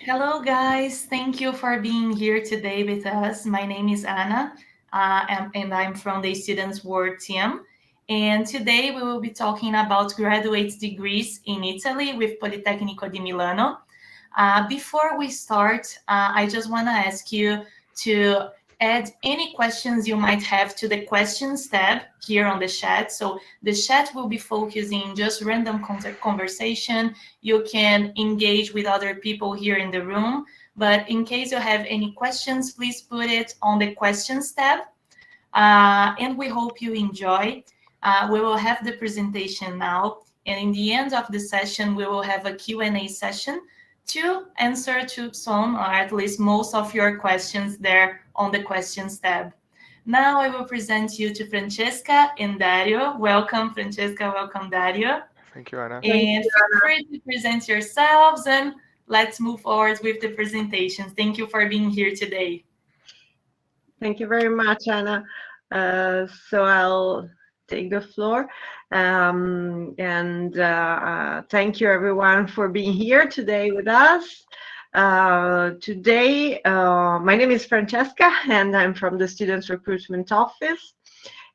Hello, guys. Thank you for being here today with us. My name is Anna, and I'm from the Students World team. And today we will be talking about graduate degrees in Italy with Politecnico di Milano. Before we start, I just want to ask you to add any questions you might have to the questions tab here on the chat. So the chat will be focusing just random conversation. You can engage with other people here in the room. But in case you have any questions, please put it on the questions tab. And we hope you enjoy. We will have the presentation now. And in the end of the session, we will have a Q&A session to answer to some or at least most of your questions there on the questions tab. Now I will present you to Francesca and Dario. Welcome, Francesca. Welcome, Dario. Thank you, Anna. Thank And you, feel Anna. free to present yourselves and let's move forward with the presentations. Thank you for being here today. Thank you very much, Anna. So I'll take the floor. Thank you, everyone, for being here today with us. My name is Francesca, and I'm from the Students Recruitment Office.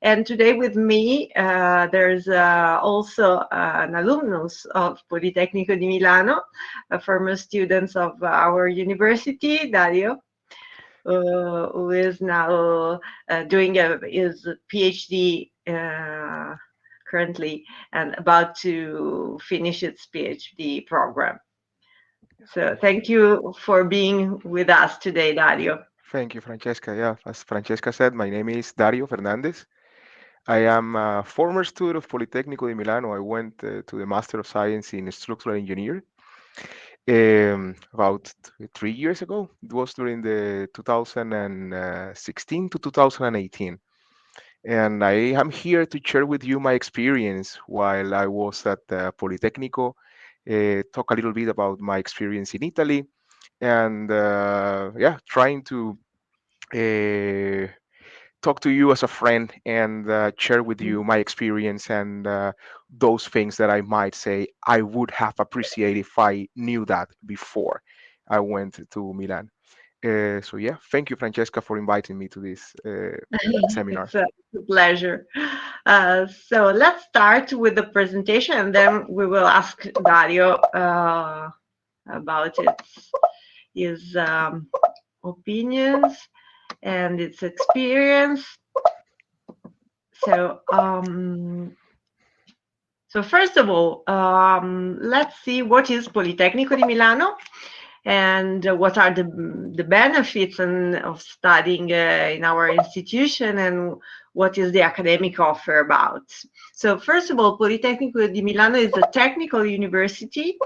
And today with me, there's also an alumnus of Politecnico di Milano, a former student of our university, Dario, who is now doing his PhD currently and about to finish its PhD program. So thank you for being with us today, Dario. Thank you, Francesca. Yeah, as Francesca said, my name is Dario Fernandez. I am a former student of Politecnico di Milano. I went to the Master of Science in Structural Engineering about 3 years ago. It was during the 2016 to 2018. And I am here to share with you my experience while I was at Politecnico, talk a little bit about my experience in Italy, and yeah, trying to uh, talk to you as a friend and share with you my experience and those things that I might say I would have appreciated if I knew that before I went to Milan. So yeah, thank you, Francesca, for inviting me to this seminar. It's a pleasure. So let's start with the presentation, and then we will ask Dario about his opinions and its experience. So, first of all, let's see what is Politecnico di Milano and what are the benefits of studying in our institution and what is the academic offer about. So first of all, Politecnico di Milano is a technical university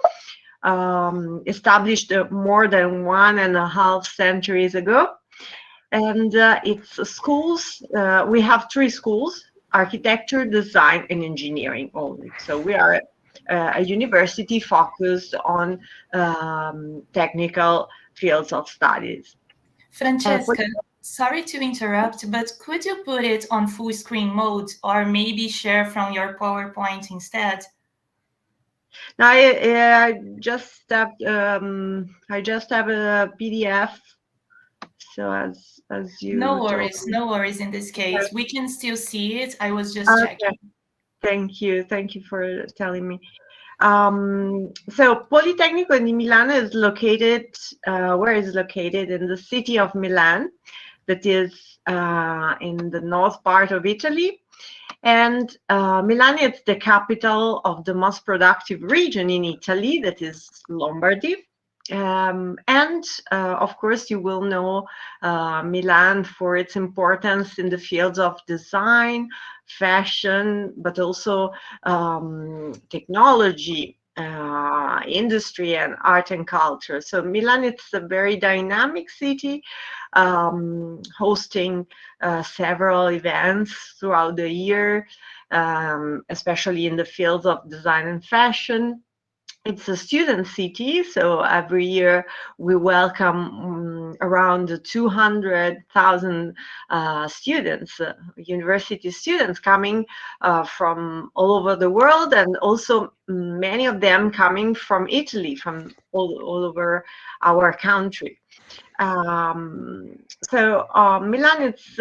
established more than 1.5 centuries ago. And its schools, we have 3 schools: architecture, design, and engineering only. So we are a university focused on technical fields of studies. Francesca, sorry to interrupt, but could you put it on full screen mode or maybe share from your PowerPoint instead? Now I just have a PDF. So as you No told worries, me. no worries in this case. We can still see it. I was just Okay. checking. Thank you for telling me. So Politecnico di Milano is located, where is it located? In the city of Milan, that is in the north part of Italy. And Milan is the capital of the most productive region in Italy, that is Lombardy. Of course, you will know Milan for its importance in the fields of design, fashion, but also technology, industry, and art and culture. So Milan, it's a very dynamic city, hosting several events throughout the year, especially in the fields of design and fashion. It's a student city, so every year we welcome around 200,000 students, university students coming from all over the world, and also many of them coming from Italy, from all over our country. So Milan is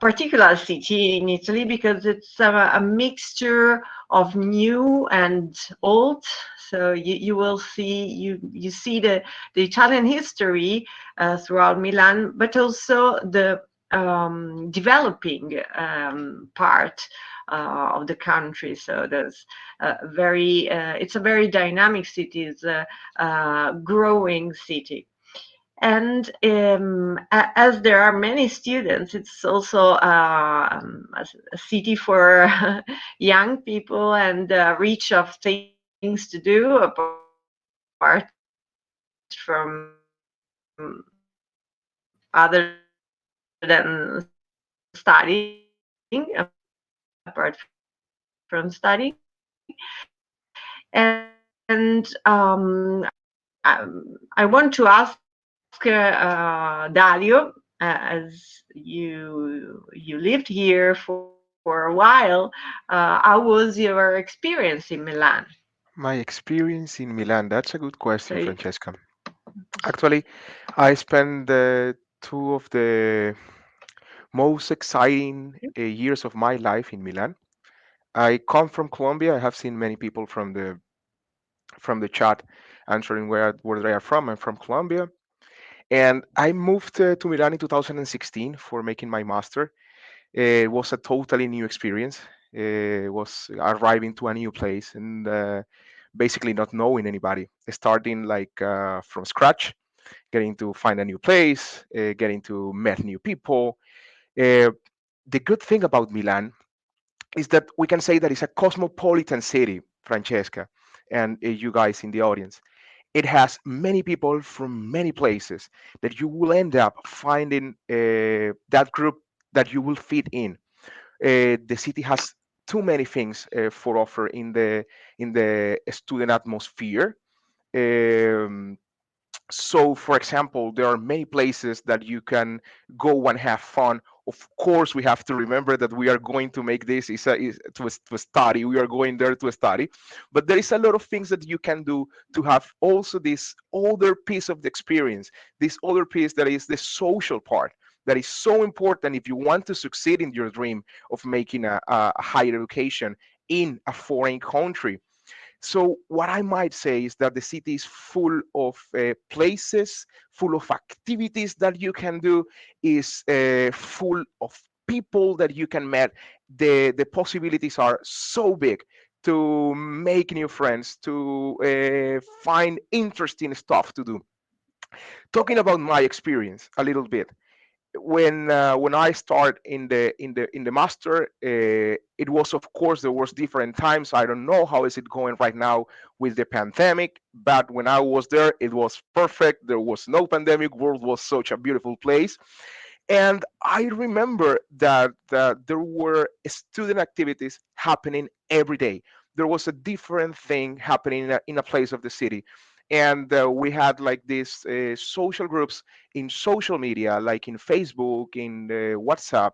particular city in Italy because it's a mixture of new and old. So you will see you see the Italian history throughout Milan, but also the developing part of the country. So there's it's a very dynamic city. It's a growing city. And as there are many students, it's also a city for young people and reach of things to do apart from other than studying, apart from studying. And I want to ask Dario, as you lived here for a while, how was your experience in Milan? My experience in Milan, that's a good question, So, Francesca. Actually, I spent two of the most exciting years of my life in Milan. I come from Colombia. I have seen many people from the chat answering where they are from. I'm from Colombia, and I moved to Milan in 2016 for making my master. It was a totally new experience. It was arriving to a new place and basically not knowing anybody, starting like from scratch, getting to find a new place, getting to meet new people. Uh, the good thing about Milan is that we can say that it's a cosmopolitan city, Francesca, and you guys in the audience. It has many people from many places that you will end up finding that group that you will fit in. The city has too many things for offer in the student atmosphere. Um, so, for example, there are many places that you can go and have fun. Of course, we have to remember that we are going to make this to study. We are going there to study, but there is a lot of things that you can do to have also this other piece of the experience, this other piece that is the social part. That is so important if you want to succeed in your dream of making a higher education in a foreign country. So what I might say is that the city is full of places, full of activities that you can do, is full of people that you can meet. The possibilities are so big to make new friends, to find interesting stuff to do. Talking about my experience a little bit, when I start in the master, it was, of course, there was different times. I don't know how is it going right now with the pandemic, but when I was there, it was perfect. There was no pandemic. World was such a beautiful place, and I remember that there were student activities happening every day. There was a different thing happening in a place of the city. And we had like these social groups in social media, like in Facebook, in WhatsApp,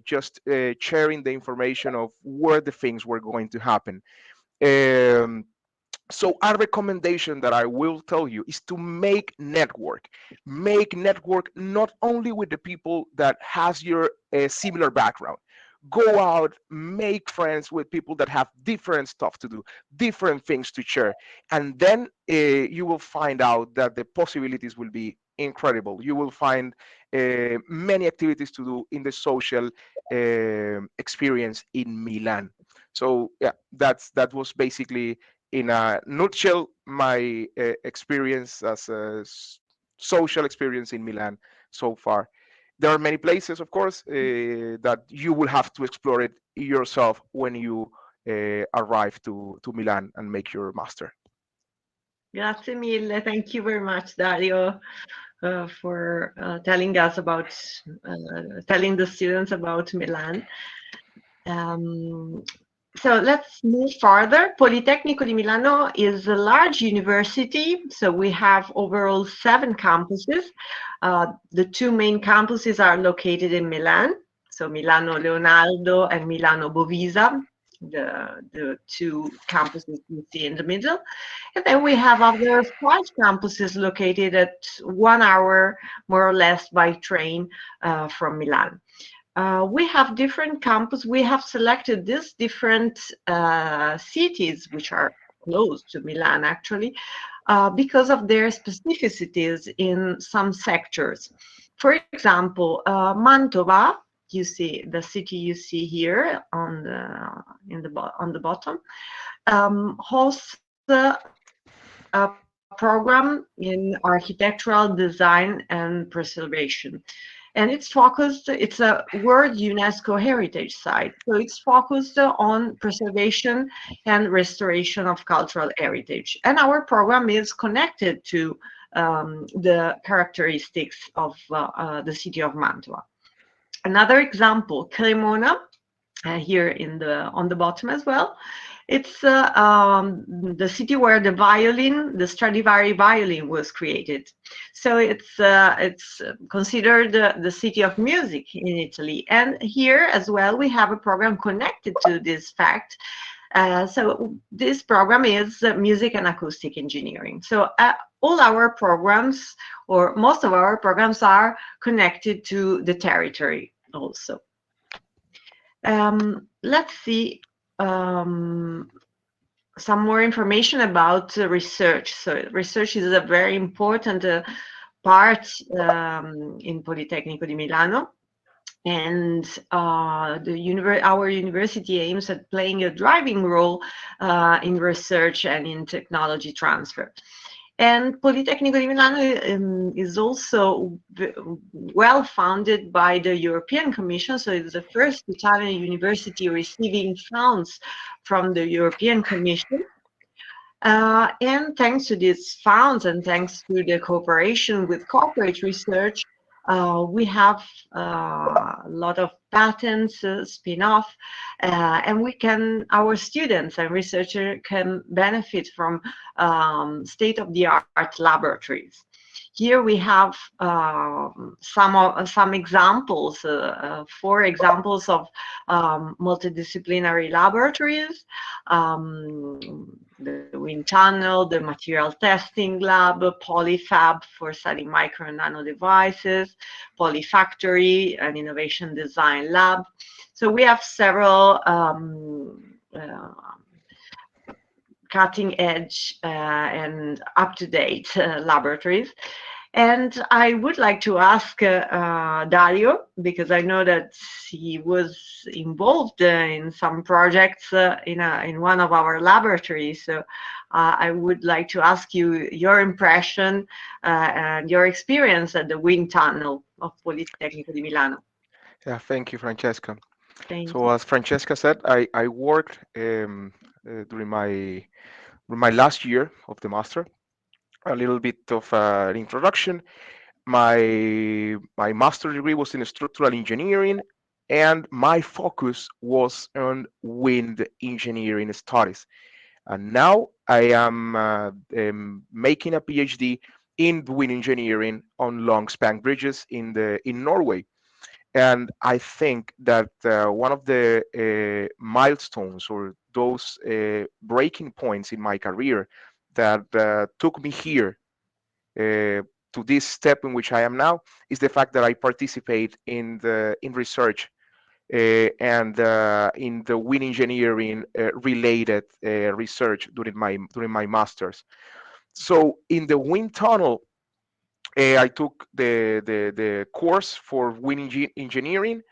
just sharing the information of where the things were going to happen. Um, so a recommendation that I will tell you is to make network not only with the people that has your similar background. Go out, make friends with people that have different stuff to do, different things to share, and then you will find out that the possibilities will be incredible. You will find many activities to do in the social experience in Milan. So yeah, that was basically in a nutshell my experience as social experience in Milan so far. There are many places, of course, that you will have to explore it yourself when you arrive to Milan and make your master. grazie mille. Thank you very much, Dario, for telling us about, telling the students about Milan. Um, So let's move further. Politecnico di Milano is a large university. So we have overall 7 campuses. The 2 main campuses are located in Milan. So Milano Leonardo and Milano Bovisa, the 2 campuses you see in the middle. And then we have other 5 campuses located at 1 hour, more or less, by train from Milan. We have different campus. We have selected these different cities, which are close to Milan, actually, because of their specificities in some sectors. For example, Mantova, you see the city you see here on the bottom, hosts a program in architectural design and preservation. And it's a World UNESCO Heritage Site. So it's focused on preservation and restoration of cultural heritage. And our program is connected to the characteristics of the city of Mantua. Another example, Cremona, here on the bottom as well. It's the city where the Stradivari violin was created. So it's considered the city of music in Italy. And here as well, we have a program connected to this fact. So this program is music and acoustic engineering. So all our programs, or most of our programs, are connected to the territory also. Let's see some more information about research. So research is a very important part in Politecnico di Milano. And our university aims at playing a driving role in research and in technology transfer. And Politecnico di Milano is also well founded by the European Commission. So it's the first Italian university receiving funds from the European Commission. And thanks to these funds and thanks to the cooperation with corporate research, we have a lot of patents, spin-off, and our students and researchers can benefit from state-of-the-art laboratories. Here we have some examples, 4 examples of multidisciplinary laboratories. The wind tunnel, the material testing lab, Polyfab for studying micro and nano devices, Polyfactory, an innovation design lab. So we have several cutting edge and up-to-date laboratories. And I would like to ask Dario, because I know that he was involved in some projects in one of our laboratories. So I would like to ask you your impression and your experience at the wind tunnel of Politecnico di Milano. Yeah, thank you, Francesca. Thank So you. as Francesca said, I worked during my last year of the master. A little bit of an introduction. My master degree was in structural engineering, and my focus was on wind engineering studies. And now I am making a PhD in wind engineering on long span bridges in Norway. And I think that one of the milestones or those breaking points in my career that took me here to this step in which I am now is the fact that I participate in research and in the wind engineering related research during my masters. So in the wind tunnel, I took the course for wind engineering,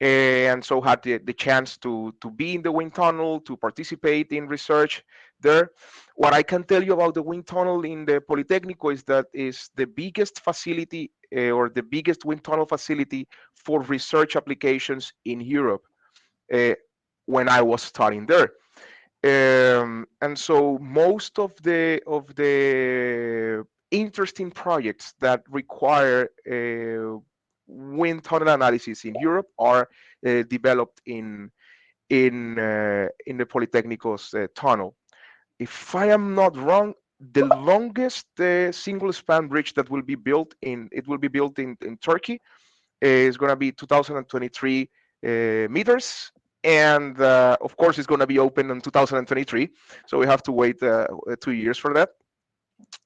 and so had the chance to be in the wind tunnel, to participate in research there. What I can tell you about the wind tunnel in the Politecnico is that is the biggest facility or the biggest wind tunnel facility for research applications in Europe uh, when I was studying there. And so most of the interesting projects that require wind tunnel analysis in Europe are developed in the Politecnico's tunnel. If I am not wrong, the longest single span bridge that will be built in Turkey is going to be 2023 meters, and of course it's going to be open in 2023. So we have to wait 2 years for that.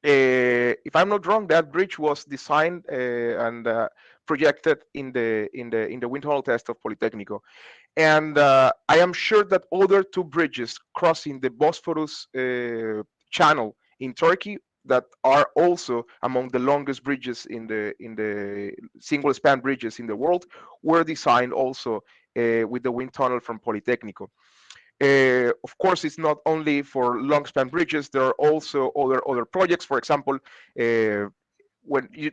If I'm not wrong, that bridge was designed and projected in the wind tunnel test of Politecnico, and I am sure that other two bridges crossing the Bosphorus channel in Turkey that are also among the longest bridges in the single span bridges in the world were designed also with the wind tunnel from Politecnico. Of course, it's not only for long span bridges. There are also other projects. For example, do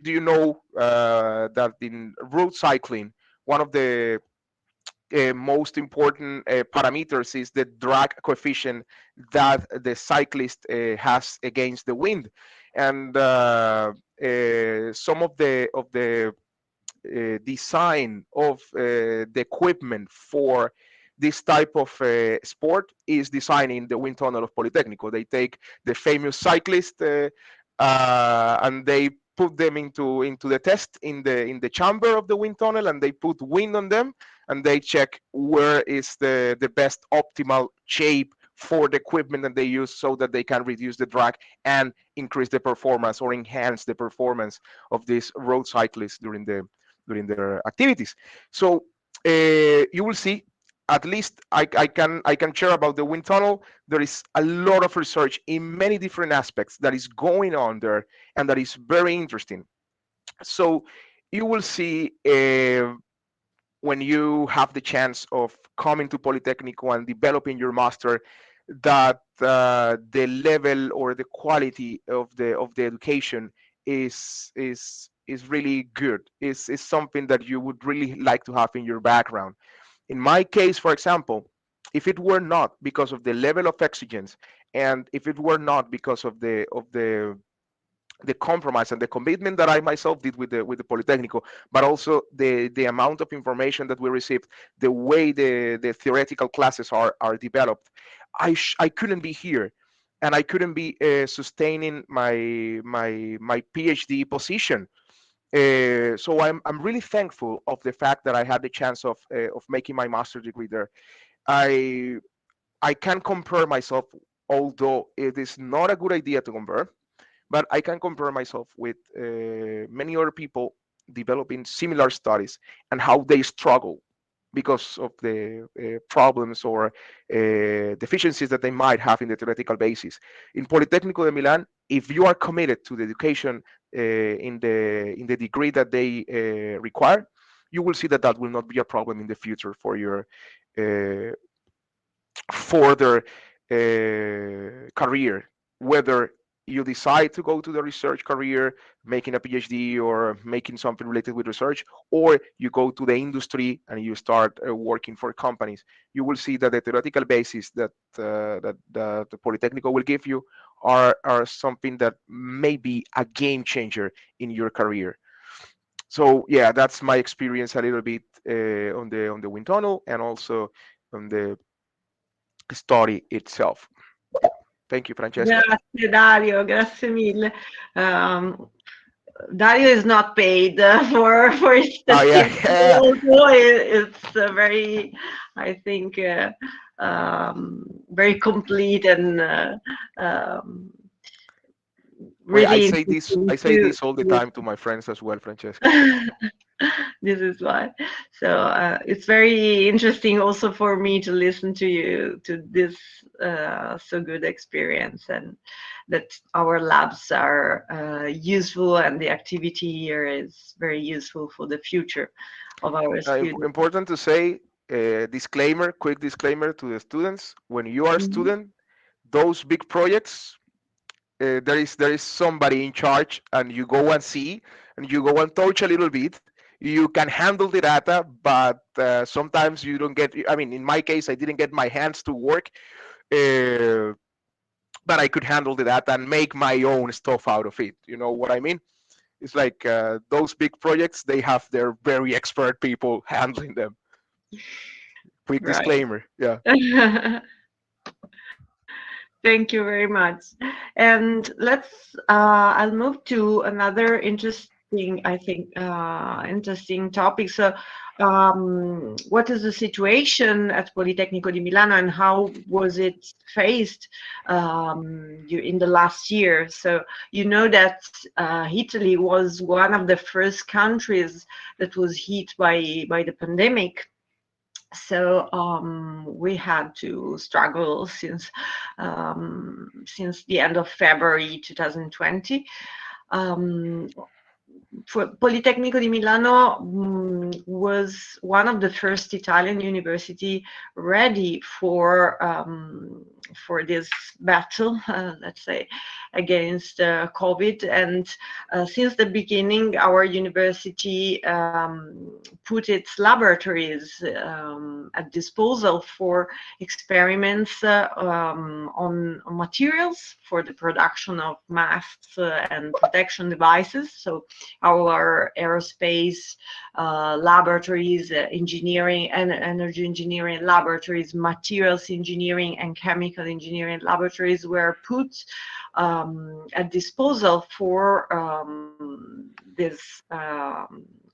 you know that in road cycling, one of the most important parameters is the drag coefficient that the cyclist has against the wind, and some of the design of the equipment for this type of sport is designing the wind tunnel of Politecnico. They take the famous cyclist and they put them into the test in the chamber of the wind tunnel, and they put wind on them, and they check where is the best optimal shape for the equipment that they use so that they can reduce the drag and increase the performance or enhance the performance of these road cyclists during their activities. So you will see, at least I can share about the wind tunnel. There is a lot of research in many different aspects that is going on there, and that is very interesting. So you will see when you have the chance of coming to Politecnico and developing your master that the level or the quality of the education is really good. Is something that you would really like to have in your background. In my case, for example, if it were not because of the level of exigence, and if it were not because of the compromise and the commitment that I myself did with the Politecnico, but also the amount of information that we received, the way the theoretical classes are developed, I couldn't be here, and I couldn't be sustaining my PhD position. So I'm really thankful of the fact that I had the chance of making my master's degree there. I I can compare myself, although it is not a good idea to compare, but I can compare myself with many other people developing similar studies and how they struggle because of the problems or deficiencies that they might have in the theoretical basis. In Politecnico de Milan, if you are committed to the education in the degree that they require, you will see that that will not be a problem in the future for your uh, further career, whether you decide to go to the research career, making a PhD or making something related with research, or you go to the industry and you start working for companies. You will see that the theoretical basis that the Polytechnical will give you are something that may be a game changer in your career. So yeah, that's my experience a little bit on the wind tunnel and also on the story itself. Yeah. Thank you, Francesca. Grazie Dario, grazie mille. Um, Dario is not paid for his Oh yeah, testimony, yeah. although it's very, I think, very complete and Well, I really say this. interesting I say this all the time to my friends as well, Francesca. this is why. So it's very interesting also for me to listen to you to this so good experience, and that our labs are useful and the activity here is very useful for the future of our students. Important to say, disclaimer, quick disclaimer to the students: when you are a Mhm. student, those big projects, there is somebody in charge, and you go and see, and you go and touch a little bit. You can handle the data, but sometimes you don't get. I mean, in my case, I didn't get my hands to work, uh, but I could handle the data and make my own stuff out of it. You know what I mean? It's like those big projects; they have their very expert people handling them. Quick Right. disclaimer. Yeah. Thank you very much. And I'll move to another interesting, I think, interesting topic. So, what is the situation at Politecnico di Milano and how was it faced in the last year? So, you know that Italy was one of the first countries that was hit by the pandemic. So we had to struggle since the end of February 2020. Um, for Politecnico di Milano was one of the first Italian university ready for this battle, let's say, against COVID. And since the beginning, our university put its laboratories at disposal for experiments on materials for the production of masks and protection devices. So our aerospace laboratories, engineering and energy engineering laboratories, materials engineering and chemical engineering laboratories were put at disposal for this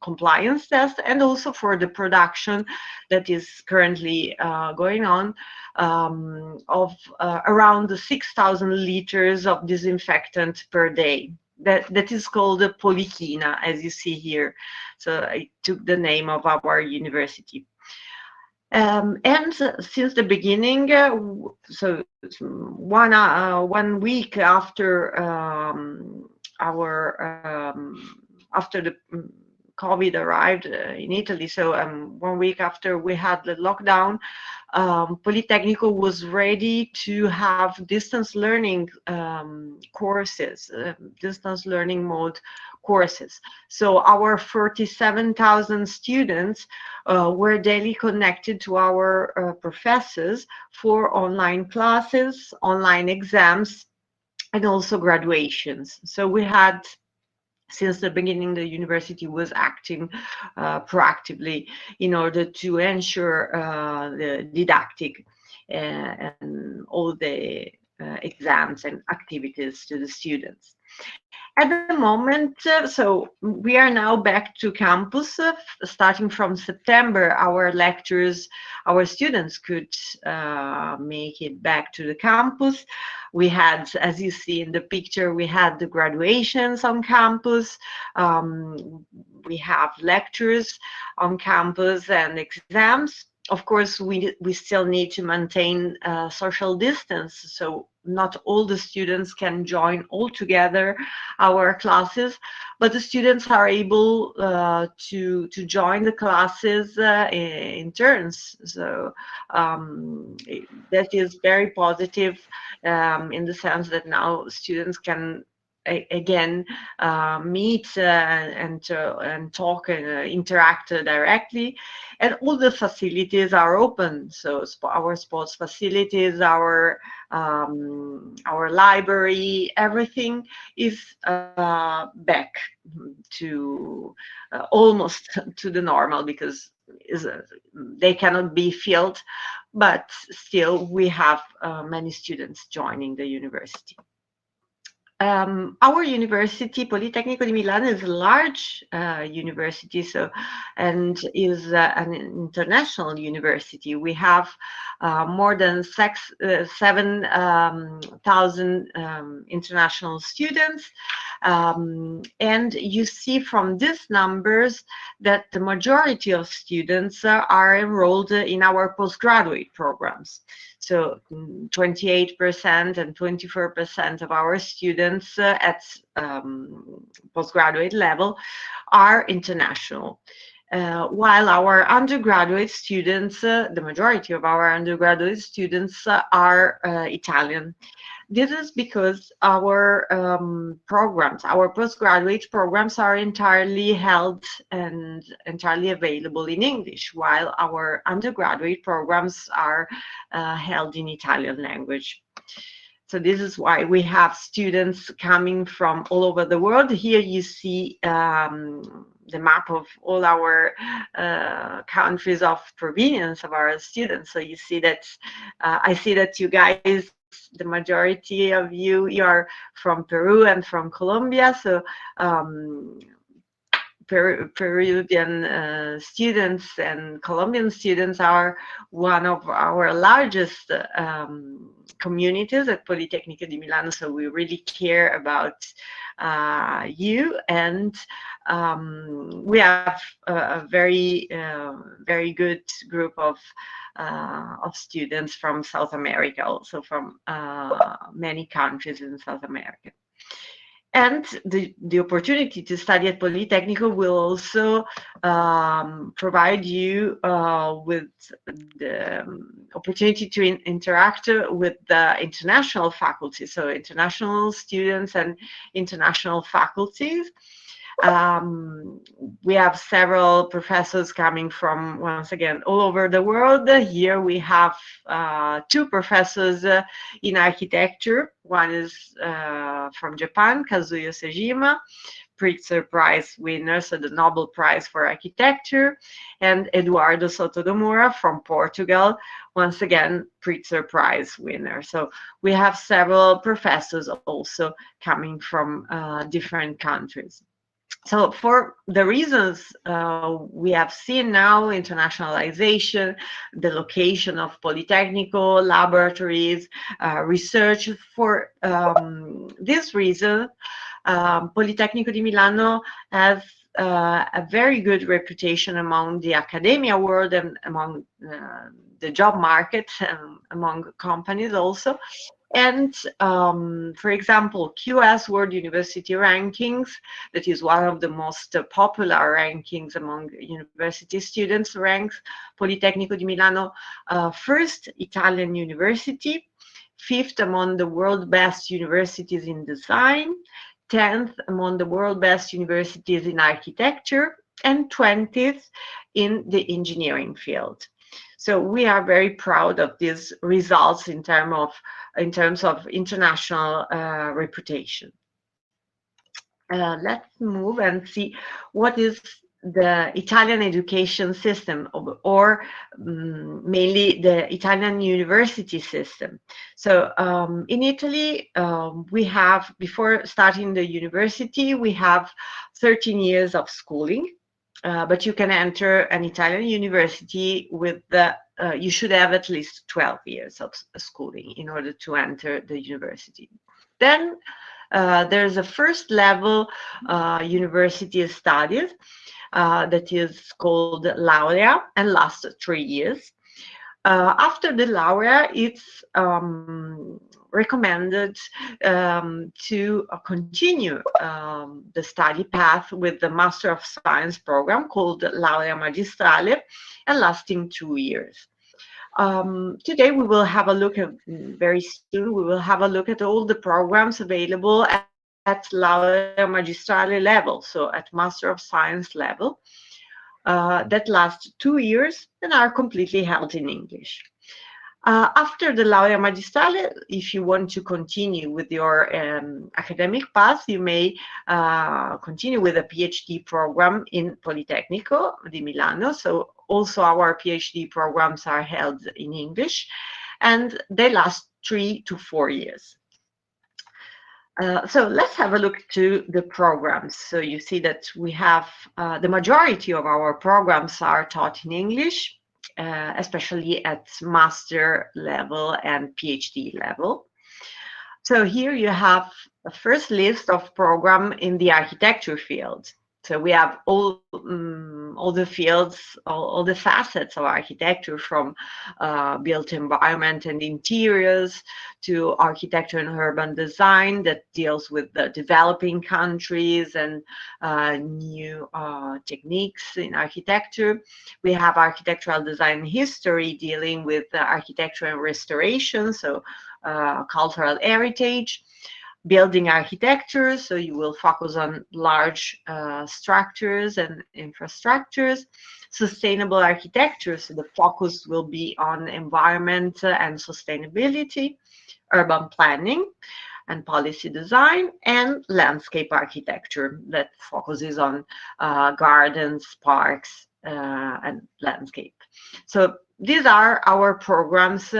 compliance test and also for the production that is currently going on of around 6,000 liters of disinfectant per day. That is called a polychina, as you see here. So I took the name of our university. And since the beginning, so 1 week after after the COVID arrived in Italy, so 1 week after we had the lockdown, Politecnico was ready to have distance learning courses, distance learning mode courses. So our 47,000 students were daily connected to our professors for online classes, online exams, and also graduations. So we had, since the beginning, the university was acting proactively in order to ensure the didactic and all the exams and activities to the students. At the moment, so we are now back to campus. Starting from September, our lectures, our students could make it back to the campus. We had, as you see in the picture, we had the graduations on campus. We have lectures on campus and exams. Of course, we still need to maintain social distance, so not all the students can join all together our classes, but the students are able to join the classes in turns. So that is very positive in the sense that now students can again meet and talk and interact directly, and all the facilities are open. So our sports facilities, our library, everything is back to almost to the normal, because they cannot be filled, but still we have many students joining the university. Our university, Politecnico di Milano, is a large university, and is an international university. We have more than 7,000 international students, and you see from these numbers that the majority of students are enrolled in our postgraduate programs. So 28% and 24% of our students at postgraduate level are international. While our undergraduate students, the majority of our undergraduate students are Italian. This is because our programs, our postgraduate programs, are entirely held and entirely available in English, while our undergraduate programs are held in Italian language. So this is why we have students coming from all over the world. Here you see the map of all our countries of provenience of our students. So you see that I see that you guys, the majority of you are from Peru and from Colombia. So Peruvian students and Colombian students are one of our largest communities at Politecnico di Milano. So we really care about you, and we have a very good group of students from South America, also from many countries in South America. And the opportunity to study at Politecnico will also provide you with the opportunity to interact with the international faculty, so international students and international faculties. We have several professors coming from, once again, all over the world. Here we have two professors in architecture. One is from Japan, Kazuyo Sejima, Pritzker Prize winner, so the Nobel Prize for Architecture, and Eduardo Sotodomura from Portugal, once again, Pritzker Prize winner. So we have several professors also coming from different countries. So for the reasons we have seen now, internationalization, the location of Politecnico, laboratories, research, for this reason, Politecnico di Milano has a very good reputation among the academia world and among the job market, among companies also. And for example, QS World University Rankings, that is one of the most popular rankings among university students, ranks Politecnico di Milano first Italian university, fifth among the world best universities in design, 10th among the world best universities in architecture, and 20th in the engineering field. So we are very proud of these results in terms of international reputation. Let's move and see what is the Italian education system, or mainly the Italian university system. So in Italy, we have, before starting the university, we have 13 years of schooling. But you can enter an Italian university with you should have at least 12 years of schooling in order to enter the university. Then there's a first level university studies that is called laurea and lasts 3 years. After the laurea, it's recommended to continue the study path with the Master of Science program called Laurea Magistrale and lasting 2 years. Today we will have a look at, very soon, we will have a look at all the programs available at Laurea Magistrale level, so at Master of Science level, that last 2 years and are completely held in English. After the Laurea Magistrale, if you want to continue with your academic path, you may continue with a PhD program in Politecnico di Milano. So also our PhD programs are held in English, and they last 3 to 4 years. So let's have a look to the programs. So you see that we have the majority of our programs are taught in English, especially at master level and PhD level. So here you have a first list of program in the architecture field. So we have all the fields, all the facets of architecture, from built environment and interiors to architecture and urban design that deals with the developing countries and new techniques in architecture. We have architectural design history dealing with architecture and restoration, so cultural heritage. Building architecture, so you will focus on large structures and infrastructures. Sustainable architecture, so the focus will be on environment and sustainability. Urban planning, and policy design, and landscape architecture that focuses on gardens, parks, and landscape. So these are our programs,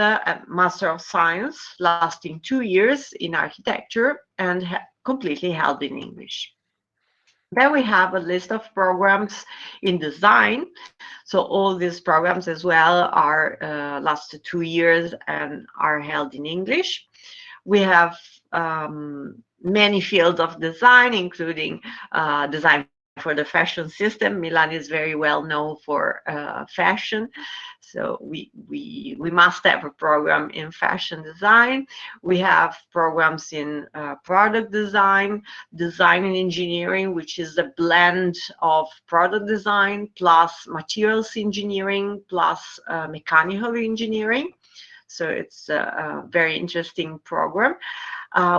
Master of Science, lasting 2 years in architecture and completely held in English. Then we have a list of programs in design. So all these programs as well are lasted 2 years and are held in English. We have many fields of design, including design for the fashion system. Milan is very well known for fashion. So we must have a program in fashion design. We have programs in product design, design and engineering, which is a blend of product design plus materials engineering plus mechanical engineering. So it's a very interesting program.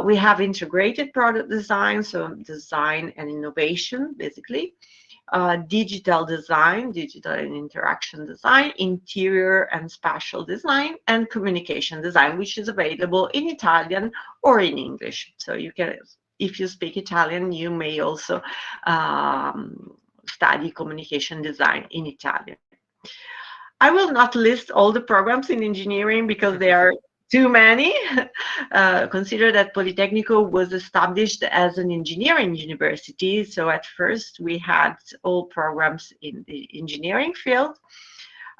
We have integrated product design, so design and innovation, basically. Digital design, digital and interaction design, interior and spatial design, and communication design, which is available in Italian or in English. So you can, if you speak Italian, you may also study communication design in Italian. I will not list all the programs in engineering because they are too many. Consider that Politecnico was established as an engineering university. So at first we had all programs in the engineering field.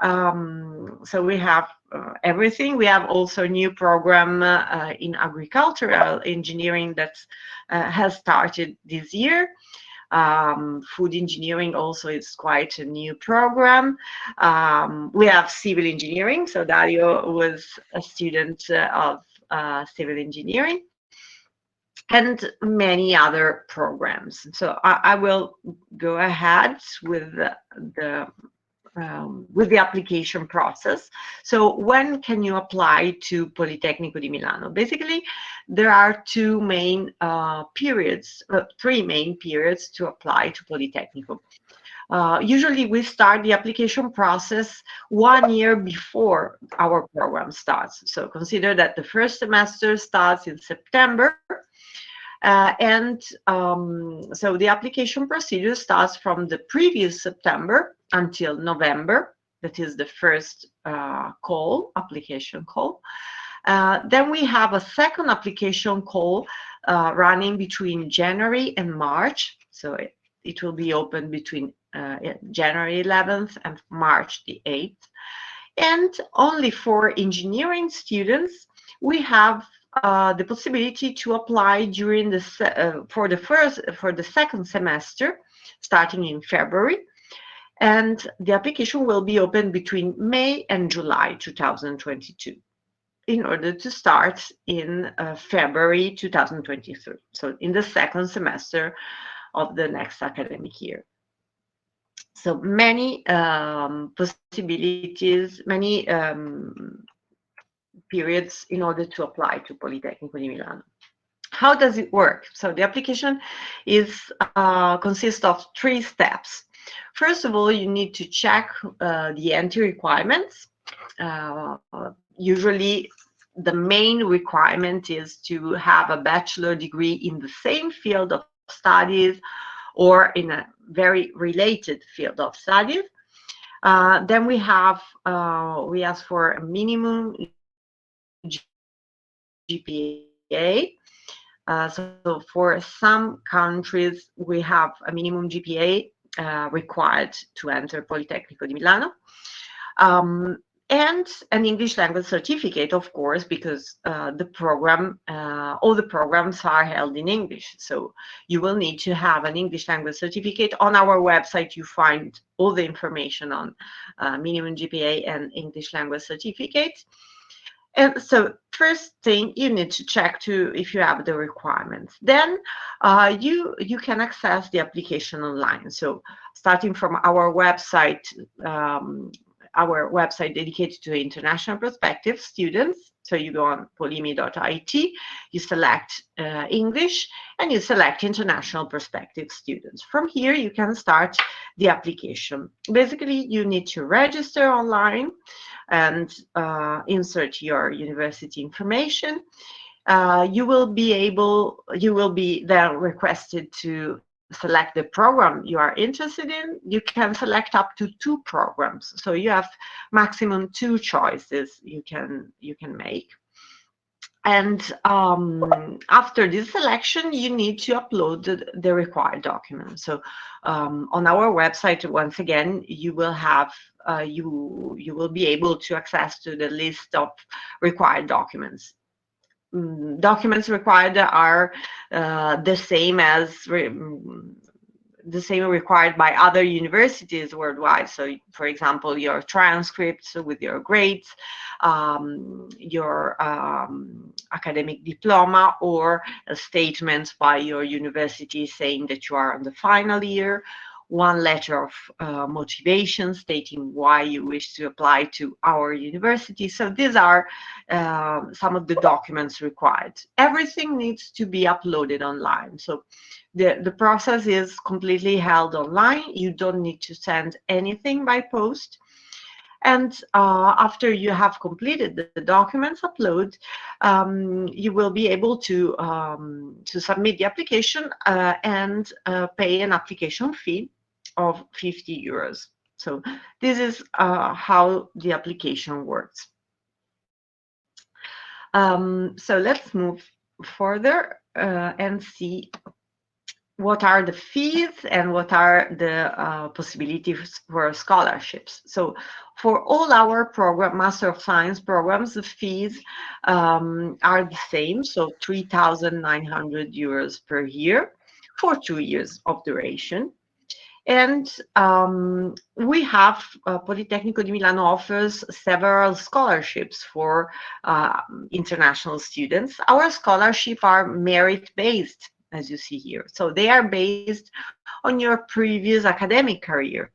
So we have everything. We have also a new program in agricultural engineering that has started this year. Food engineering also is quite a new program. We have civil engineering, so Dario was a student of civil engineering, and many other programs. So I will go ahead with the application process. So when can you apply to Politecnico di Milano? Basically, there are three main periods to apply to Politecnico. Usually we start the application process 1 year before our program starts. So consider that the first semester starts in September. So the application procedure starts from the previous September until November. That is the first application call. Then we have a second application call running between January and March. So it will be open between January 11th and March the 8th. And only for engineering students, we have the possibility to apply during for the second semester, starting in February, and the application will be open between May and July 2022, in order to start in February 2023, so in the second semester of the next academic year. So many possibilities, many periods in order to apply to Politecnico di Milano. How does it work? So the application consists of 3 steps. First of all, you need to check the entry requirements. Usually, the main requirement is to have a bachelor degree in the same field of studies or in a very related field of studies. Then we ask for a minimum GPA. So for some countries, we have a minimum GPA required to enter Politecnico di Milano. And an English language certificate, of course, because all the programs are held in English. So you will need to have an English language certificate. On our website, you find all the information on minimum GPA and English language certificate. And so first thing, you need to check if you have the requirements. Then you can access the application online. So starting from our website dedicated to international prospective students. So you go on polimi.it, you select English, and you select international prospective students. From here, you can start the application. Basically, you need to register online and insert your university information. you will be then requested to select the program you are interested in. You can select up to 2 programs, so you have maximum 2 choices you can make. And after this selection, you need to upload the required documents. So on our website, once again, you will have you will be able to access to the list of required documents. Documents required are the same required by other universities worldwide. So, for example, your transcripts with your grades, your academic diploma, or a statement by your university saying that you are on the final year, one letter of motivation stating why you wish to apply to our university. So these are some of the documents required. Everything needs to be uploaded online. So the process is completely held online. You don't need to send anything by post. And after you have completed the documents upload, you will be able to submit the application and pay an application fee of 50 euros. So this is how the application works. So let's move further and see what are the fees and what are the possibilities for scholarships. So for all our Master of Science programs, the fees are the same, so 3,900 euros per year for 2 years of duration. And we have Politecnico di Milano offers several scholarships for international students. Our scholarships are merit-based, as you see here. So they are based on your previous academic career.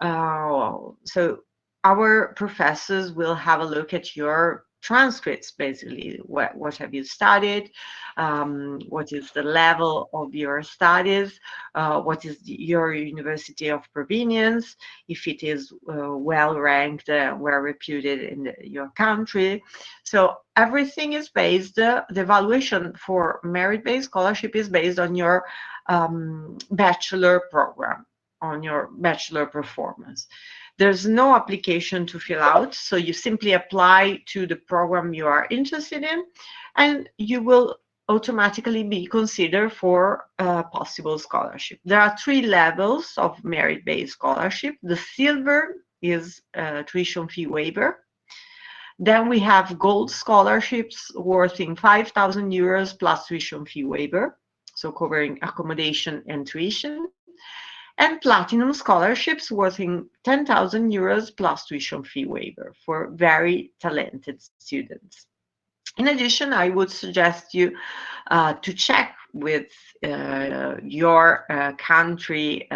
So our professors will have a look at your transcripts, basically. What have you studied? What is the level of your studies? What is your university of provenience? If it is well ranked, well reputed in your country. So everything is based, the evaluation for merit-based scholarship is based on your bachelor program, on your bachelor performance. There's no application to fill out, so you simply apply to the program you are interested in, and you will automatically be considered for a possible scholarship. There are 3 levels of merit-based scholarship. The silver is tuition fee waiver. Then we have gold scholarships worth 5,000 euros plus tuition fee waiver, so covering accommodation and tuition. And platinum scholarships worth 10,000 euros plus tuition fee waiver for very talented students. In addition, I would suggest you to check with your country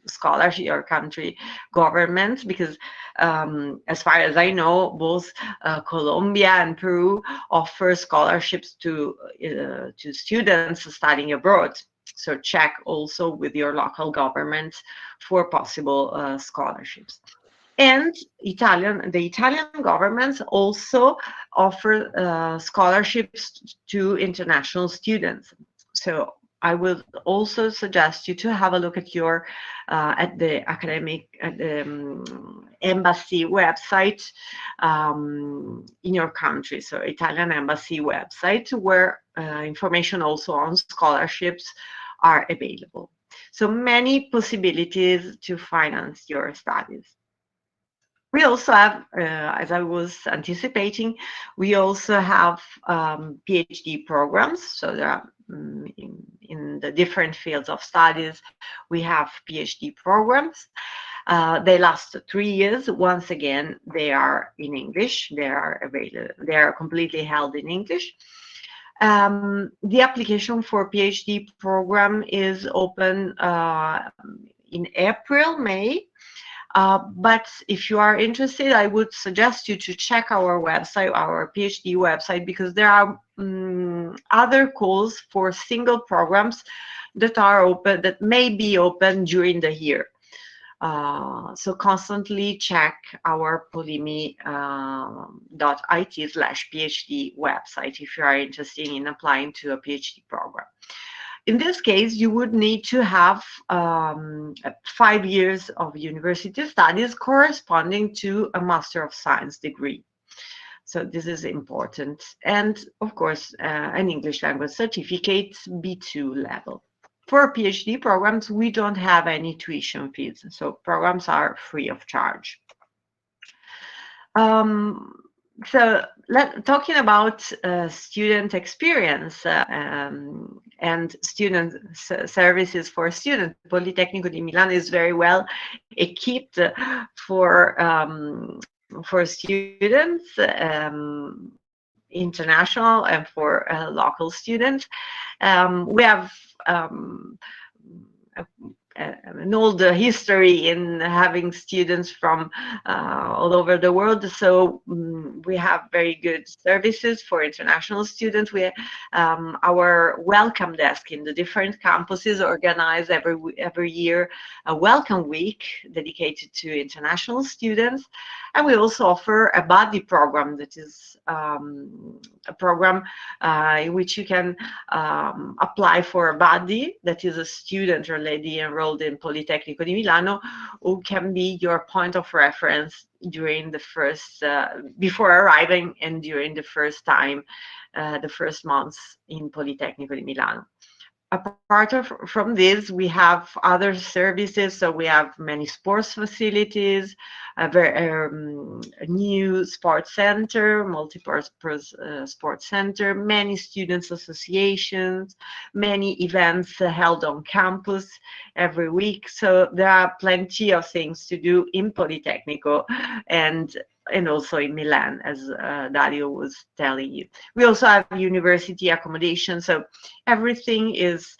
scholarship, your country government, because as far as I know, both Colombia and Peru offer scholarships to students studying abroad. So check also with your local government for possible scholarships. And the Italian government also offer scholarships to international students. So I would also suggest you to have a look at your at the embassy website in your country. So Italian embassy website, where information also on scholarships are available. So many possibilities to finance your studies. We also have, as I was anticipating, we also have PhD programs. So there are in the different fields of studies, we have PhD programs. They last 3 years. Once again, they are in English. They are available. They are completely held in English. The application for PhD program is open in April, May. But if you are interested, I would suggest you to check our website, our PhD website, because there are other calls for single programs that are open, that may be open during the year. So constantly check our polimi.it/PhD website if you are interested in applying to a PhD program. In this case, you would need to have 5 years of university studies corresponding to a Master of Science degree. So this is important. And of course, an English language certificate, B2 level. For PhD programs, we don't have any tuition fees. So programs are free of charge. Um, so talking about student experience and student services for students, Politecnico di Milano is very well equipped for students, international and for local students. We have an old history in having students from all over the world. So we have very good services for international students. Our welcome desk in the different campuses organize every year a welcome week dedicated to international students. And we also offer a buddy program that is a program in which you can apply for a buddy that is a student already enrolled in Politecnico di Milano, who can be your point of reference during the first, before arriving and during the first time, the first months in Politecnico di Milano. From this, we have other services. So we have many sports facilities, a new sports center, multi-purpose sports center, many students associations, many events held on campus every week. So there are plenty of things to do in Politecnico and also in Milan, as Dario was telling you. We also have university accommodation, so everything is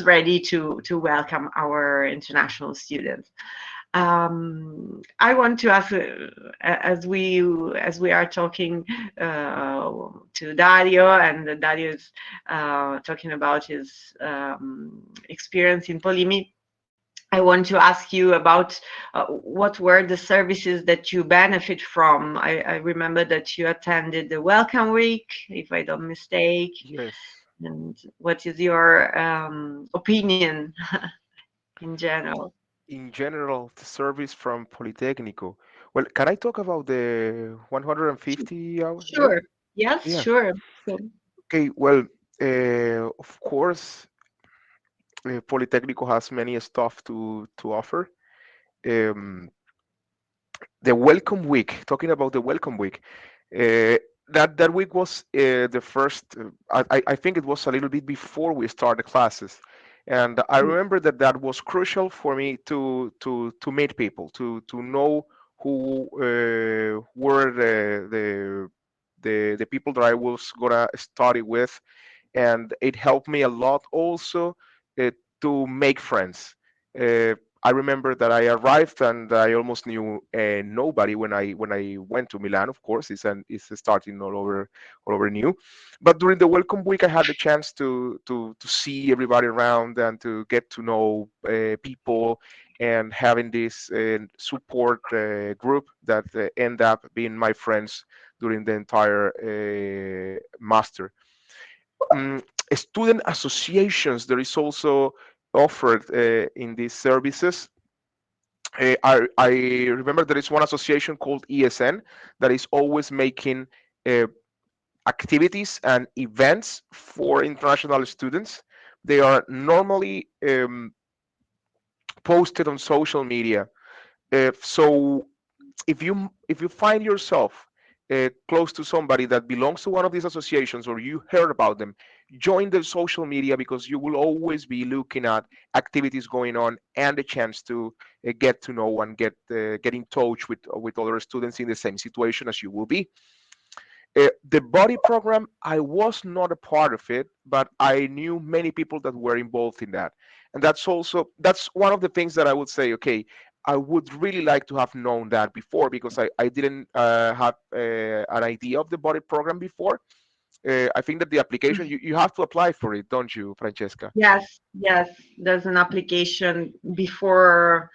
ready to welcome our international students. I want to ask, as we are talking to Dario, and Dario is talking about his experience in Polimi. I want to ask you about what were the services that you benefit from. I remember that you attended the Welcome Week, if I don't mistake. Yes. And what is your opinion in general? In general, the service from Politecnico. Well, can I talk about the 150 hours? Yeah, Sure. Yes, yeah. sure. So, Okay. Well, of course, Politecnico has many stuff to offer. Um, the welcome week. Talking about the welcome week, that week was the first. I think it was a little bit before we started classes, and I remember that was crucial for me to meet people, to know who were the people that I was gonna study with, and it helped me a lot also uh, to make friends. Uh, I remember that I arrived and I almost knew nobody when I went to Milan. Of course, it's starting all over new. But during the welcome week, I had the chance to see everybody around and to get to know people and having this support group that end up being my friends during the entire master. um, Student associations there is also offered in these services. I remember there is one association called ESN that is always making uh, activities and events for international students. They are normally posted on social media. So if you find yourself close to somebody that belongs to one of these associations or you heard about them, join the social media because you will always be looking at activities going on and a chance to get to know and get in touch with other students in the same situation as you will be. The body program, I was not a part of it, but I knew many people that were involved in that, and that's one of the things that I would say. Okay, I would really like to have known that before because I didn't have an idea of the body program before. I think that the application, you have to apply for it, don't you, Francesca? Yes, yes, there's an application before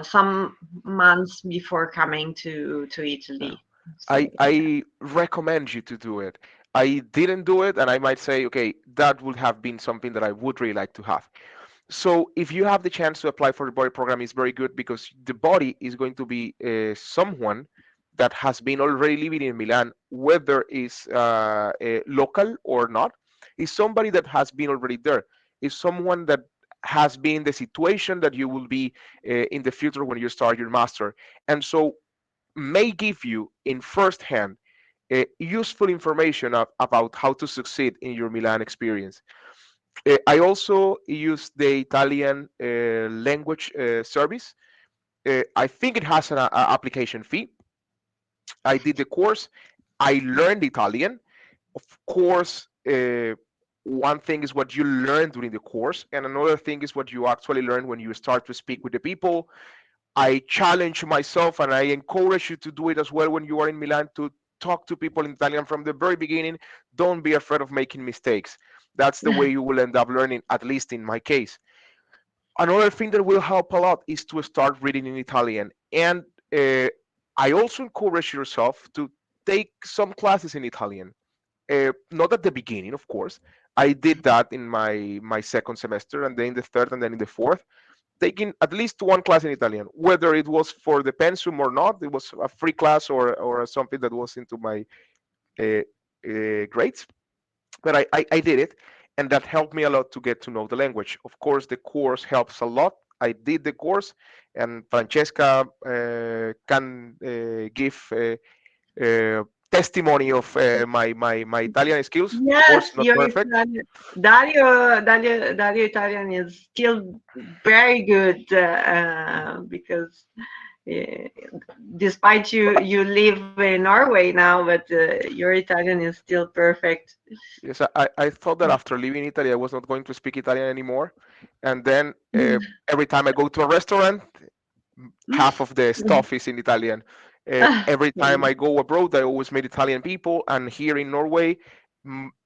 some months before coming to Yeah. Italy. So I recommend you to do it. I didn't do it, and I might say, okay, that would have been something that I would really like to have. So if you have the chance to apply for the body program, it's very good because the body is going to be someone that has been already living in Milan, whether is local or not. Is somebody that has been already there. Is someone that has been in the situation that you will be in the future when you start your master, and so may give you in first hand useful information about how to succeed in your Milan experience. I also use the Italian language service. I think it has an application fee. I did the course. I learned Italian. Of course, one thing is what you learn during the course, and another thing is what you actually learn when you start to speak with the people. I challenge myself and I encourage you to do it as well when you are in Milan, to talk to people in Italian from the very beginning. Don't be afraid of making mistakes. That's the way you will end up learning, at least in my case. Another thing that will help a lot is to start reading in Italian. And I also encourage yourself to take some classes in Italian. Not at the beginning, of course. I did that in my second semester, and then in the third, and then in the fourth, taking at least one class in Italian, whether it was for the pensum or not. It was a free class or something that was into my uh, grades, but I did it, and that helped me a lot to get to know the language. Of course, the course helps a lot. I did the course, and Francesca can give testimony of my Italian skills. Of yes, course, not your perfect. Italian, Dario Italian is still very good because uh, despite you live in Norway now, but your Italian is still perfect. Yes, I thought that after leaving Italy, I was not going to speak Italian anymore. And then every time I go to a restaurant, half of the stuff is in Italian. Every time I go abroad, I always meet Italian people. And here in Norway,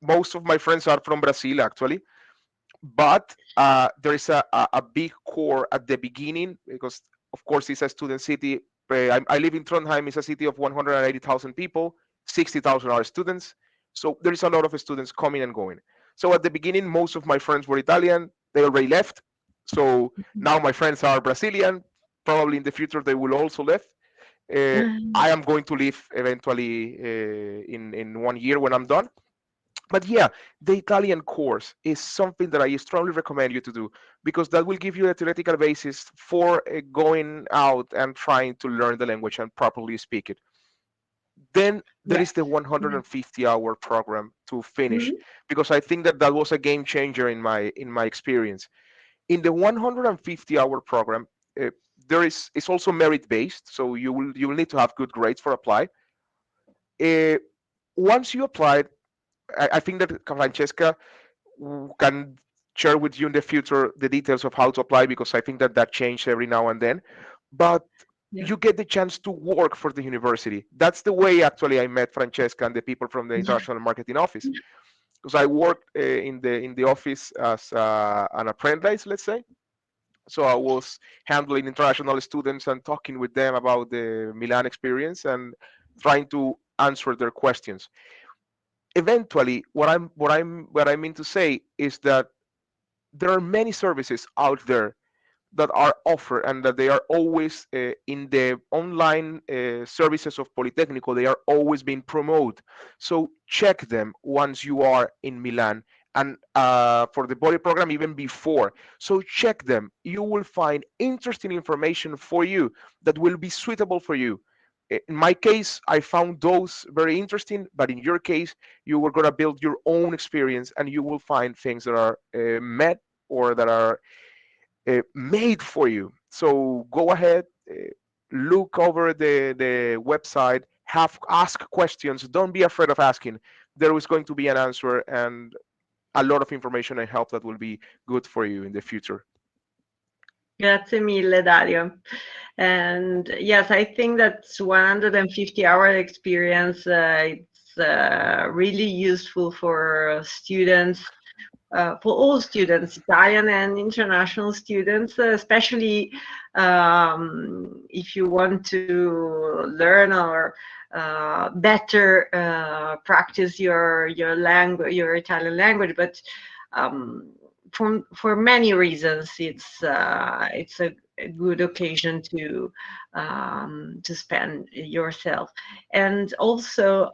most of my friends are from Brazil, actually. But there is a big core at the beginning because, of course, it's a student city. I live in Trondheim. It's a city of 180,000 people. 60,000 are students. So there is a lot of students coming and going. So at the beginning, most of my friends were Italian. They already left. So now my friends are Brazilian. Probably in the future they will also leave. I am going to leave eventually in 1 year when I'm done. But yeah, the Italian course is something that I strongly recommend you to do because that will give you a theoretical basis for going out and trying to learn the language and properly speak it. Then there is Yes. the 150-hour program to finish Mhm. because I think that that was a game changer in my experience. In the 150-hour program, uh, there is it's also merit based, so you will need to have good grades for apply. Uh, Once you apply, I think that Francesca can share with you in the future the details of how to apply because I think that that changes every now and then. But Yeah. you get the chance to work for the university. That's the way actually I met Francesca and the people from the international marketing office because I worked in the office as an apprentice, let's say. So I was handling international students and talking with them about the Milan experience and trying to answer their questions. Eventually, what I mean to say is that there are many services out there that are offered and that they are always in the online services of Politecnico. They are always being promoted. So check them once you are in Milan and for the body program even before. So check them. You will find interesting information for you that will be suitable for you. In my case, I found those very interesting, but in your case, you were going to build your own experience and you will find things that are met or that are made for you. So go ahead, look over the website, have ask questions. Don't be afraid of asking. There is going to be an answer and a lot of information and help that will be good for you in the future. Grazie mille, Dario. And yes, I think that 150-hour experience, really useful for students, for all students, Italian and international students, especially if you want to learn or better practice your language, your Italian language. But for many reasons, it's a good occasion to spend yourself, and also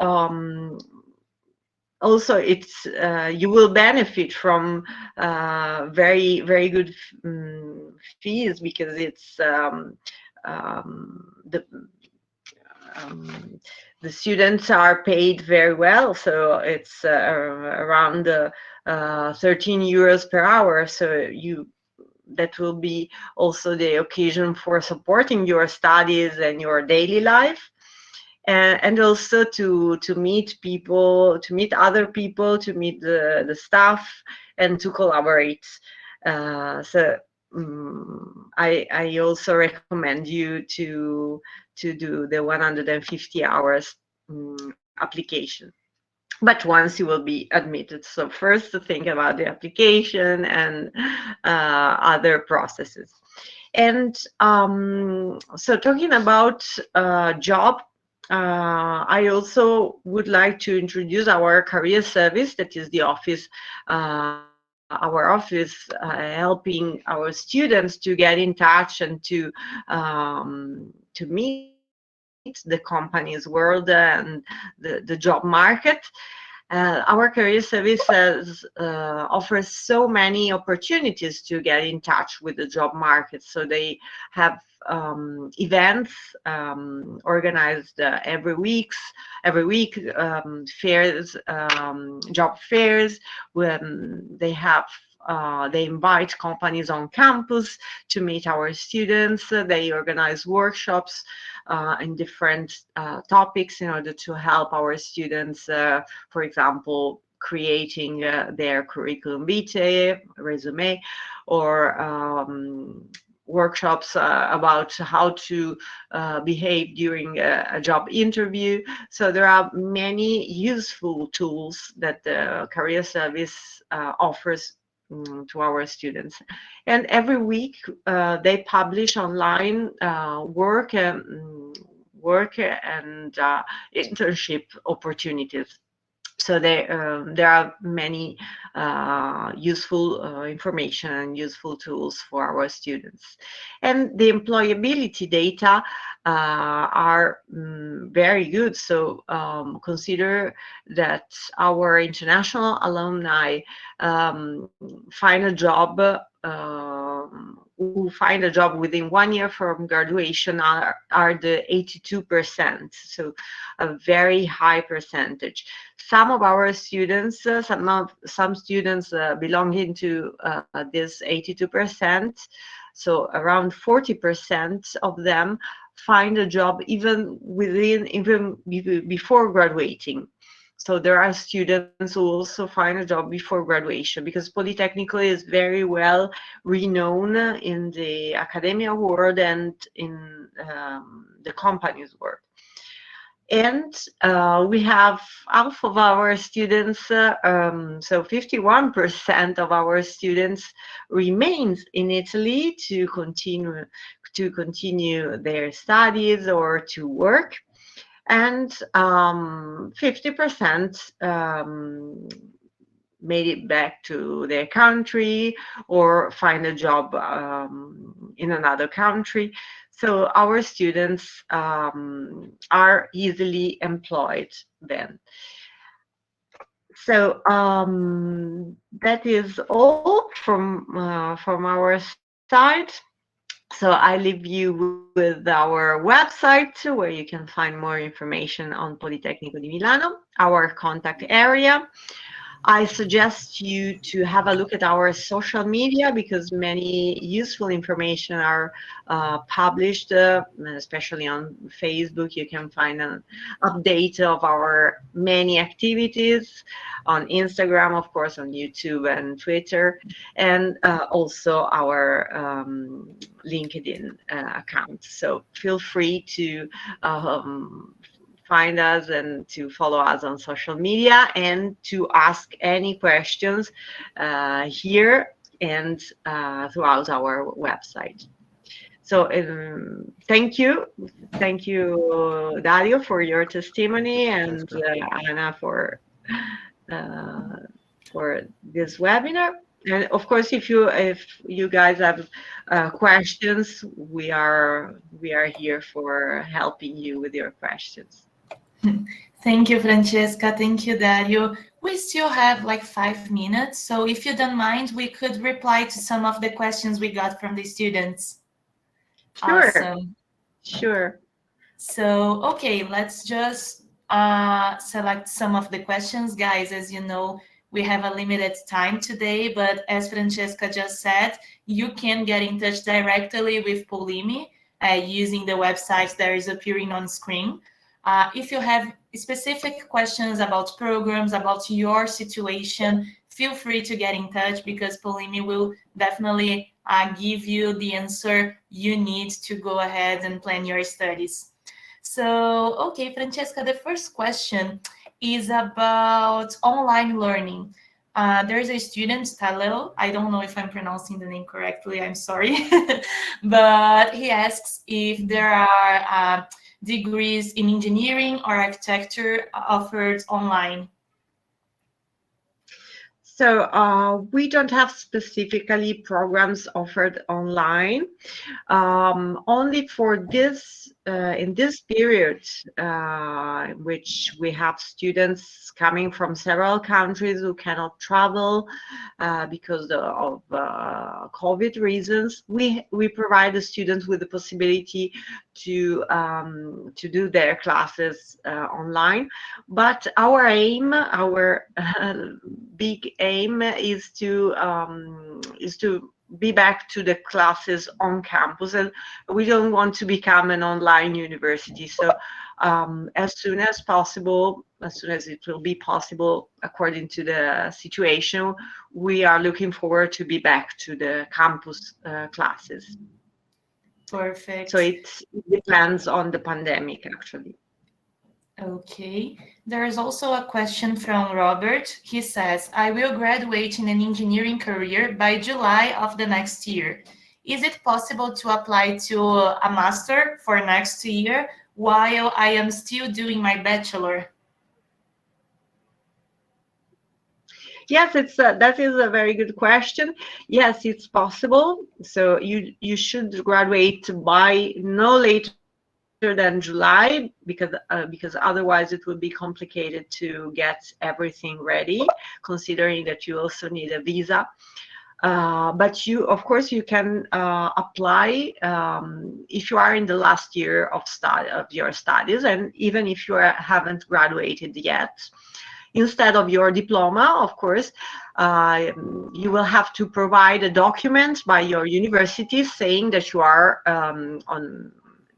it's you will benefit from very good fees, because it's the students are paid very well, so it's around 13 euros per hour. So that will be also the occasion for supporting your studies and your daily life, and also to meet people, to meet other people, to meet the staff, and to collaborate. So I also recommend you to do the 150 hours application. But once you will be admitted, so first to think about the application and other processes. And so talking about job, I also would like to introduce our career service, that is the office, our office helping our students to get in touch and to meet the company's world and the job market. Our career service offers so many opportunities to get in touch with the job market. So they have events organized every week, fairs, job fairs, when they have they invite companies on campus to meet our students. They organize workshops in different topics in order to help our students, for example, creating their curriculum vitae, resume, or workshops about how to behave during a job interview. So there are many useful tools that the career service offers to our students. And every week they publish online work and internship opportunities. So there are many useful information and useful tools for our students. And the employability data are very good. So consider that our international alumni find a job, who find a job within 1 year from graduation are the 82%. So a very high percentage. Some of our students, some students belonging to this 82%, so around 40% of them find a job even before graduating. So there are students who also find a job before graduation, because Politecnico is very well renowned in the academia world and in the companies world. And we have half of our students, so 51% of our students remains in Italy to continue their studies or to work, and 50% made it back to their country or find a job in another country. So our students are easily employed then. So that is all from our side. So I leave you with our website, where you can find more information on Politecnico di Milano, our contact area. I suggest you to have a look at our social media, because many useful information are published, especially on Facebook. You can find an update of our many activities on Instagram, of course, on YouTube and Twitter, and also our LinkedIn account. So feel free to find us and to follow us on social media and to ask any questions here and throughout our website. So thank you, Dario, for your testimony, and Anna for this webinar. And of course, if you guys have questions, we are here for helping you with your questions. Thank you, Francesca. Thank you, Dario. We still have like 5 minutes, so if you don't mind, we could reply to some of the questions we got from the students. Sure. Awesome. Sure. So, okay, let's just select some of the questions. Guys, as you know, we have a limited time today, but as Francesca just said, you can get in touch directly with Polimi using the website that is appearing on screen. If you have specific questions about programs, about your situation, feel free to get in touch because Polimi will definitely give you the answer you need to go ahead and plan your studies. So, okay, Francesca, the first question is about online learning. There's a student, Talel. I don't know if I'm pronouncing the name correctly. I'm sorry. But he asks if there are degrees in engineering or architecture offered online. So we don't have specifically programs offered online. Only for this, in this period, in which we have students coming from several countries who cannot travel because of COVID reasons, we provide the students with the possibility to do their classes online. But our aim, our big aim is to be back to the classes on campus, and we don't want to become an online university. So as soon as possible, as soon as it will be possible according to the situation, we are looking forward to be back to the campus classes. Perfect. So it depends on the pandemic, actually. Okay. There is also a question from Robert. He says, I will graduate in an engineering career by July of the next year. Is it possible to apply to a master for next year while I am still doing my bachelor? Yes, that is a very good question. Yes, it's possible. So you should graduate by no later than July because otherwise it would be complicated to get everything ready, considering that you also need a visa. But of course, you can apply if you are in the last year of your studies, and even if you haven't graduated yet. Instead of your diploma, of course, you will have to provide a document by your university saying that you are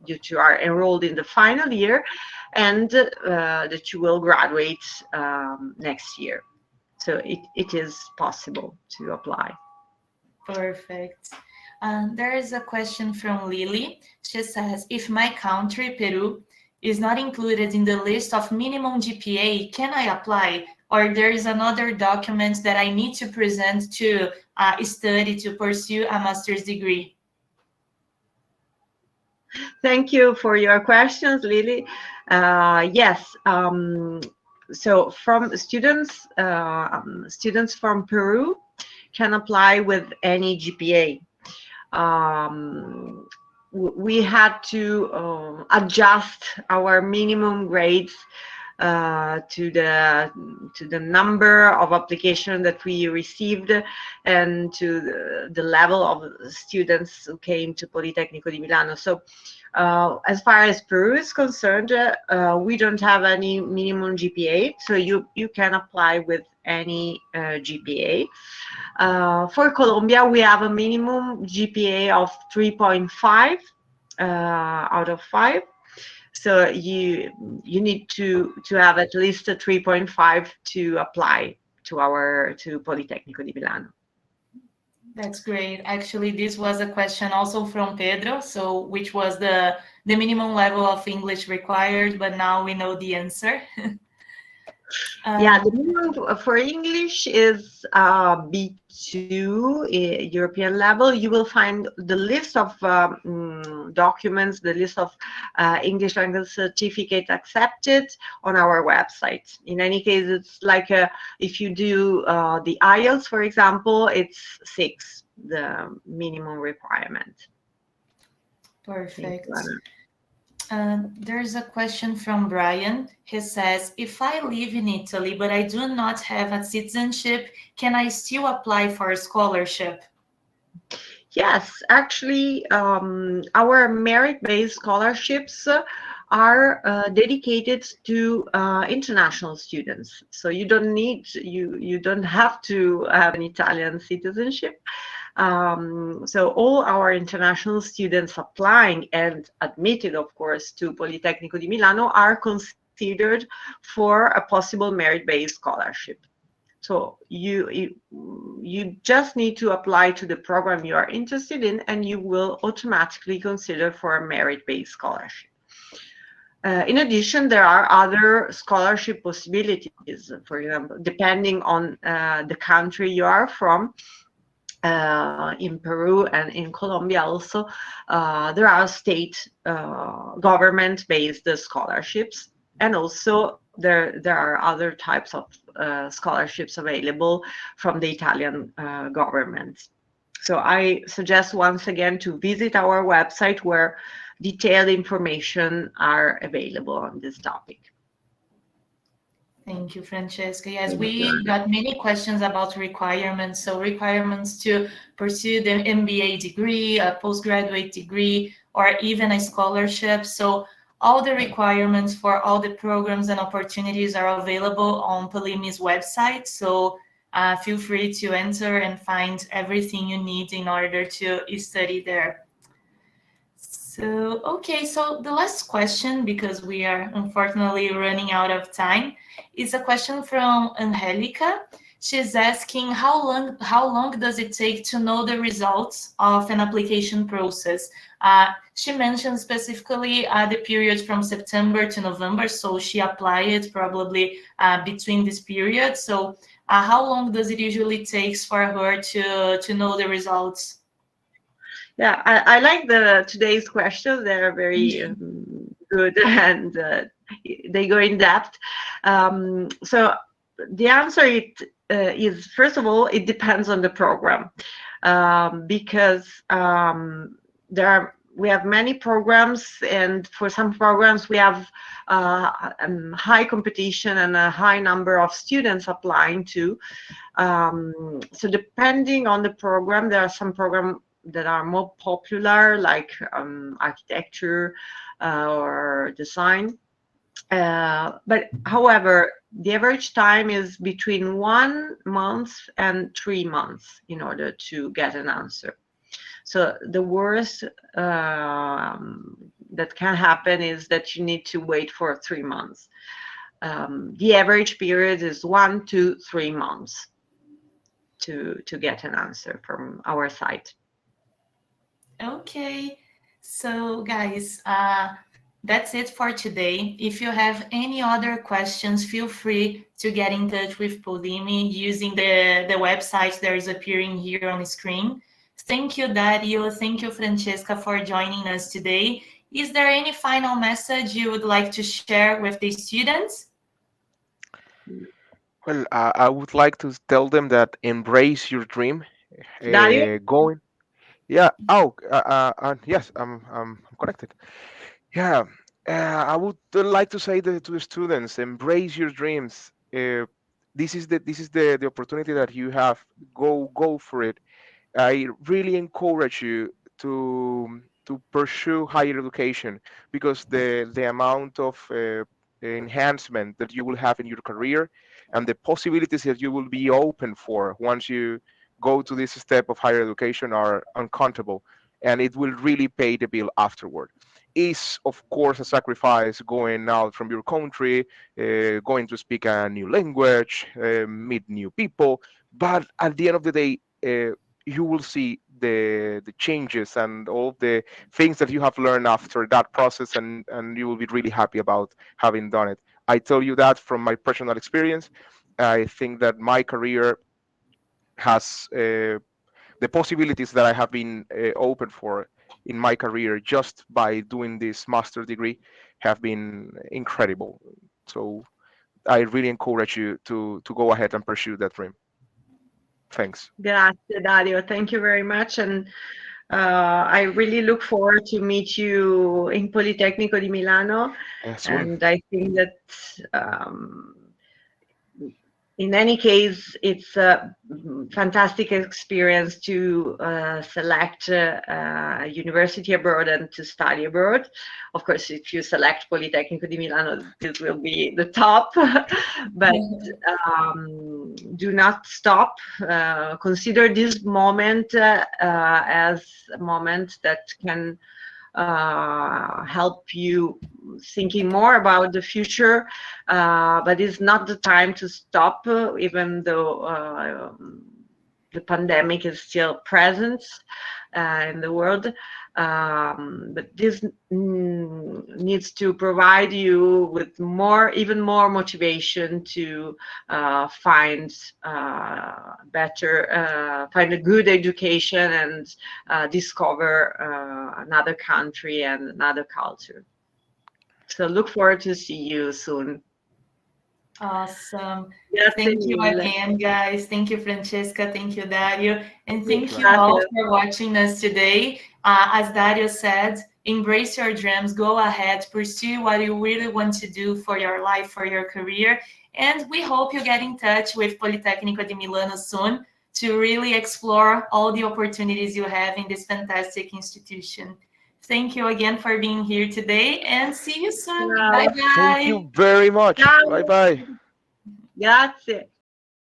you are enrolled in the final year and that you will graduate next year. So it is possible to apply. Perfect. There is a question from Lily. She says, if my country, Peru, is not included in the list of minimum GPA, can I apply? Or there is another document that I need to present to study, to pursue a master's degree? Thank you for your questions, Lily. Yes. So from students from Peru can apply with any GPA. We had to adjust our minimum grades to the number of applications that we received and to the level of students who came to Politecnico di Milano. So as far as Peru is concerned, we don't have any minimum GPA, so you can apply with any GPA. For Colombia, we have a minimum GPA of 3.5 out of 5. So you need to have at least a 3.5 to apply to Politecnico di Milano. That's great. Actually, this was a question also from Pedro, so which was the the minimum level of English required, but now we know the answer. Yeah, the minimum for English is B2 European level. You will find the list of documents, the list of English language certificate accepted on our website. In any case, it's like if you do the IELTS, for example, it's 6, the minimum requirement. Perfect. There's a question from Brian. He says, if I live in Italy, but I do not have a citizenship, can I still apply for a scholarship? Yes, actually, our merit-based scholarships are dedicated to international students. So you don't have to have an Italian citizenship. So all our international students applying and admitted, of course, to Politecnico di Milano are considered for a possible merit-based scholarship. So you just need to apply to the program you are interested in, and you will automatically consider for a merit-based scholarship. In addition, there are other scholarship possibilities. For example, depending on the country you are from, in Peru and in Colombia also, there are state government-based scholarships, and also there are other types of scholarships available from the Italian government. So I suggest once again to visit our website where detailed information are available on this topic. Thank you, Francesca. Yes, we got many questions about requirements. So requirements to pursue the MBA degree, a postgraduate degree, or even a scholarship. So all the requirements for all the programs and opportunities are available on Polimi's website. So feel free to enter and find everything you need in order to study there. So, okay, so the last question, because we are unfortunately running out of time, is a question from Angelica. She's asking how long does it take to know the results of an application process? She mentioned specifically the period from September to November, so she applied probably between this period. So how long does it usually takes for her to know the results? Yeah, I like today's questions. They're very good and they go in depth. So the answer is, first of all, it depends on the program, because we have many programs, and for some programs we have high competition and a high number of students applying to. So depending on the program, there are some programs that are more popular, like architecture or design. But however, the average time is between 1 month and 3 months in order to get an answer. So the worst that can happen is that you need to wait for 3 months. The average period is 1 to 3 months to get an answer from our site. Okay, so guys, that's it for today. If you have any other questions, feel free to get in touch with Polimi using the website that is appearing here on the screen. Thank you, Dario. Thank you, Francesca, for joining us today. Is there any final message you would like to share with the students? Well, I would like to tell them that embrace your dream. Dario? Going. Yeah. Oh, yes, I'm connected. Yeah. I would like to say to the students, embrace your dreams. This is the opportunity that you have. Go for it. I really encourage you to pursue higher education, because the amount of enhancement that you will have in your career and the possibilities that you will be open for once you go to this step of higher education are uncountable, and it will really pay the bill afterward. Is of course a sacrifice going out from your country, going to speak a new language, meet new people, but at the end of the day, you will see the changes and all the things that you have learned after that process, and you will be really happy about having done it. I tell you that from my personal experience. I think that my career has the possibilities that I have been open for in my career just by doing this master degree have been incredible. So I really encourage you to go ahead and pursue that dream. Thanks. Grazie, Dario. Thank you very much. And I really look forward to meet you in Politecnico di Milano. Soon. And I think that um, in any case, it's a fantastic experience to select a university abroad and to study abroad. Of course, if you select Politecnico di Milano, this will be the top, but do not stop. Consider this moment as a moment that can help you thinking more about the future, but it's not the time to stop, even though the pandemic is still present in the world. But this needs to provide you with even more motivation to find find a good education and discover another country and another culture. So look forward to see you soon. Awesome. Grazie Thank you mille. again, guys. Thank you, Francesca. Thank you, Dario. And thank you Grazie. all for watching us today. As Dario said, embrace your dreams, go ahead, pursue what you really want to do for your life, for your career. And we hope you get in touch with Politecnico di Milano soon to really explore all the opportunities you have in this fantastic institution. Thank you again for being here today and see you soon. Ciao. Bye-bye. Thank you very much. Ciao. Bye bye. Grazie.